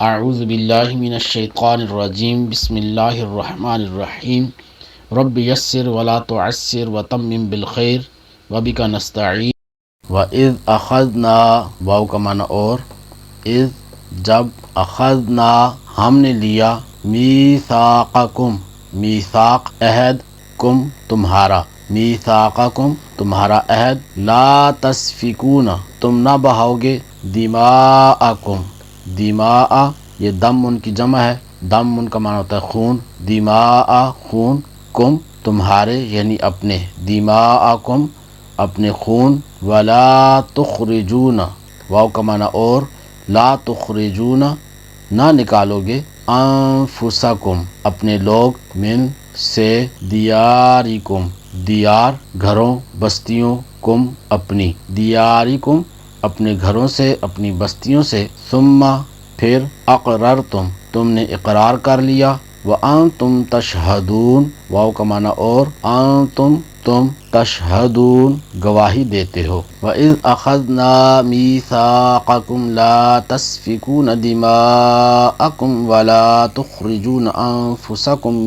اعوذ باللہ من الشیطان الرجیم بسم اللہ الرحمن الرحیم رب یسر ولا تعسر وتمم بالخیر وبک نستعین وَإِذْ أَخَذْنَا واو کا معنی اور اذ جب اخذنا ہم نے لیا میثاقکم میثاق عہد کم تمہارا میثاقکم تمہارا عہد لا تسفکون تم نہ بہاؤ گے دماءکم دماء یہ دم ان کی جمع ہے دم ان کا معنی ہوتا ہے خون دماء خون کم تمہارے یعنی اپنے دماءکم اپنے خون ولا تخرجون واو کا معنی اور لا تخرجون نہ نکالو گے انفسکم اپنے لوگ من سے دیارکم دیار گھروں بستیوں کم اپنی دیارکم اپنے گھروں سے اپنی بستیوں سے ثم پھر اقررتم تم نے اقرار کر لیا وانتم تشہدون واو کا معنی اور انتم تم تشہدون گواہی دیتے ہو وَإِذْ أَخَذْنَا مِيثَاقَكُمْ لَا تَسْفِكُونَ دِمَاءَكُمْ وَلَا تُخْرِجُونَ أَنفُسَكُمْ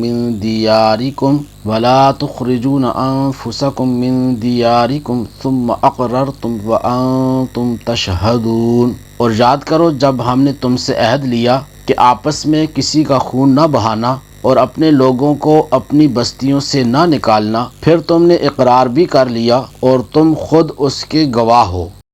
مِنْ دِيَارِكُمْ ثُمَّ أَقْرَرْتُمْ وَأَنْتُمْ تَشْهَدُونَ اور یاد کرو جب ہم نے تم سے عہد لیا کہ آپس میں کسی کا خون نہ بہانا اور اپنے لوگوں کو اپنی بستیوں سے نہ نکالنا پھر تم نے اقرار بھی کر لیا اور تم خود اس کے گواہ ہو